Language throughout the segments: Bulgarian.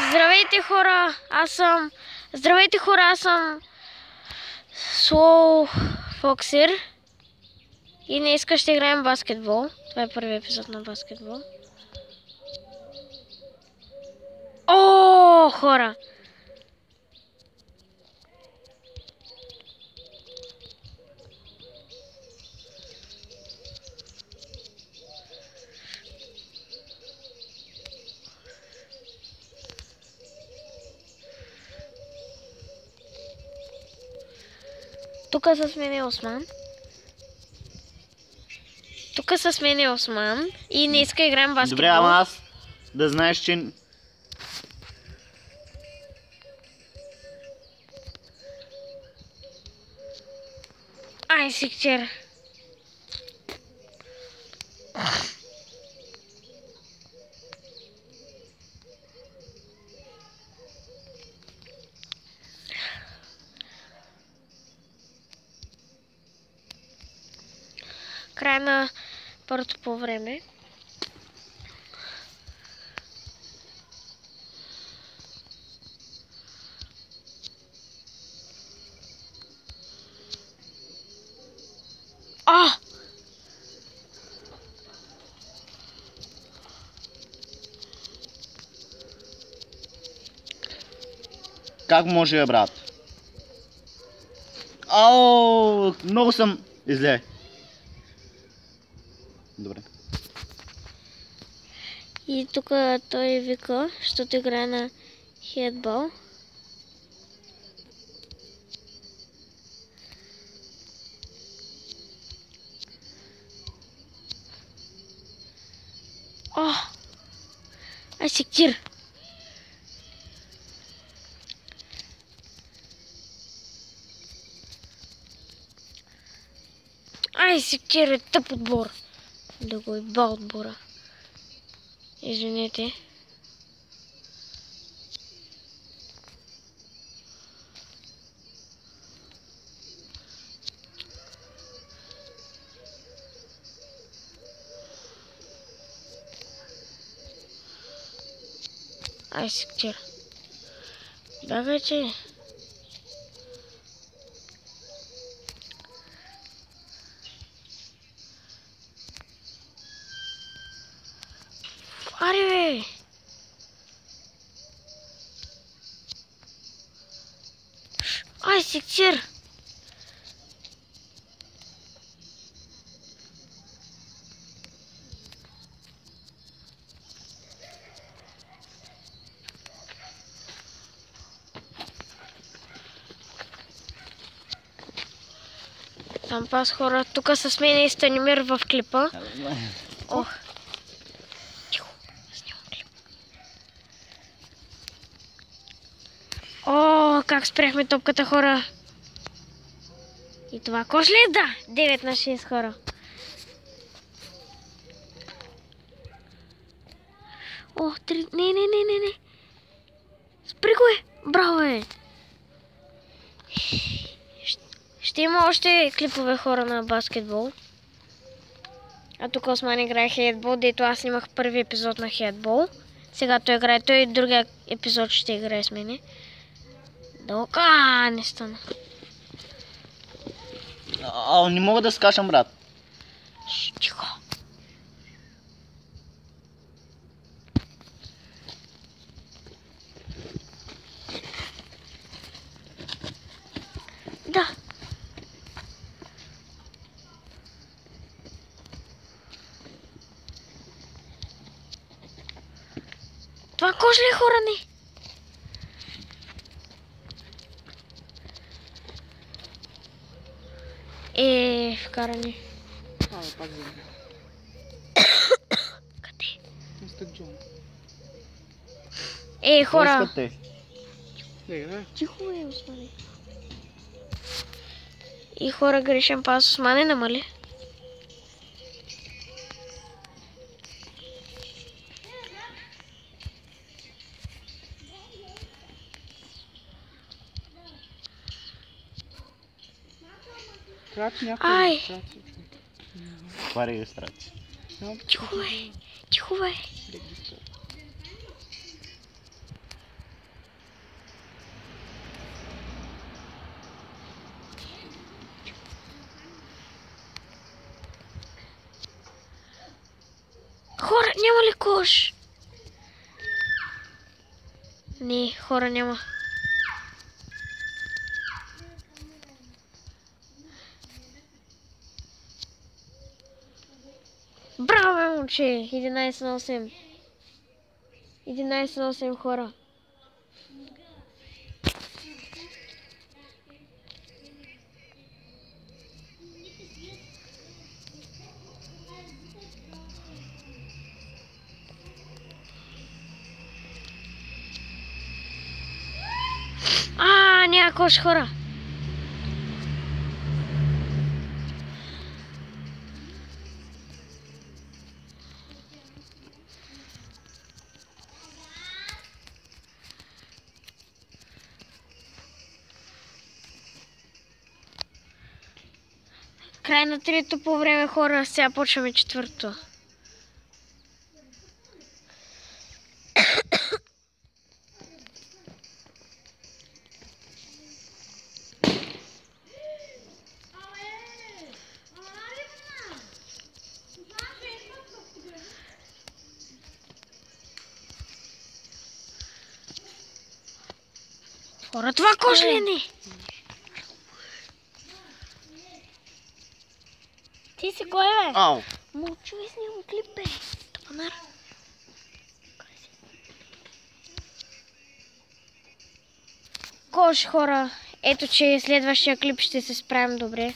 Здравейте хора, аз съм Slow Foxer и днес ще играем баскетбол. Това е първи епизод на баскетбол. О, хора! Тук с мен е Осман. И днеска играем баскетбол. Добре, ама аз да знаеш, че... Ай, сектир. Край на първото по време. Как може, брат? Ау, много съм зле. Добре. И тук той вика, защото играе на хедбол. Ай, сектир. Ай, сектир е тъп отбор. Да го еба отбора. Извинете. Ай, сектир. Бягай, че. Аре, бе! Ай, сектир! Там пас хора, тук с мен е Станимир в клипа. Ох! О, как спряхме топката, хора. И това кош ли е? Да! 9 на 6, хора. О, 3... Не. Спри го е! Браво е! Ще има още клипове, хора, на баскетбол. А тук Осман играе хедбол, дето аз снимах първи епизод на хедбол. Сега той играе, той другия епизод ще играе с мене. Не стана. Не мога да скачам, брат. Тихо. Да. Това кош ли е, хора, не? Вкарани. Пак за Къде? на стадион. Хора. Тихо е, Османе. И хора, грешен пас. Османе, намали. Ай! Това е регистрация. Тихо бе! няма ли кош? Не, хора няма. Браво, бе, момче! 11 на 8. 11 на 8 хора. Няма кош, хора. Край на трето по време, хора. Сега почваме четвърто. Хора, това кош ли не? Ти си кой, бе? Ау! Мълчу и снимам клип, бе. Тапанар. Кош, хора. Ето, че следващия клип ще се справим добре.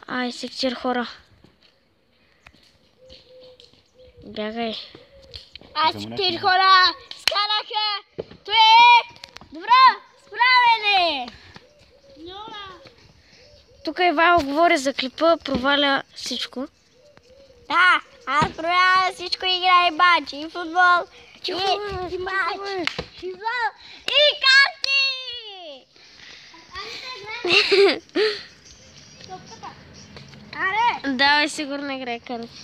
Ай, сектир, хора. Бягай. Ай, сектир, хора! Скараха! Добро! Справене! Тук Ивайло говори за клипа, проваля всичко. Да, аз проявявам всичко, игра и матч, и футбол, и матч, и футбол, и карти! Аре! Давай, сигурно играй карти.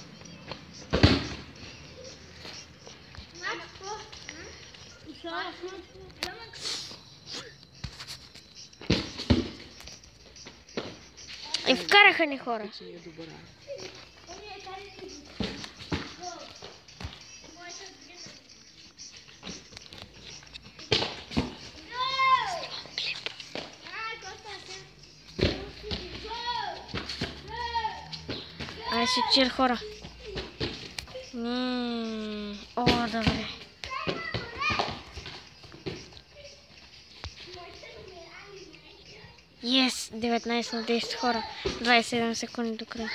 И вкараха ни, хора. Ай, сектир, хора. О, добре. Yes, 19 на 10 хора. 27 секунди до края.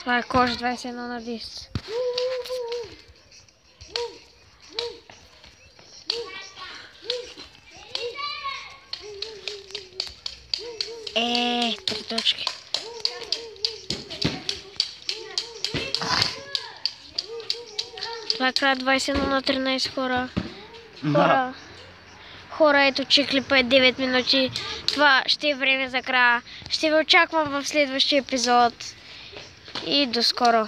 Това е кош 21 на 10. Три точки. Това е края 21 на 13 хора. Хора, ето че клипа е 9 минути. Това ще е време за края. Ще ви очаквам в следващия епизод. И до скоро!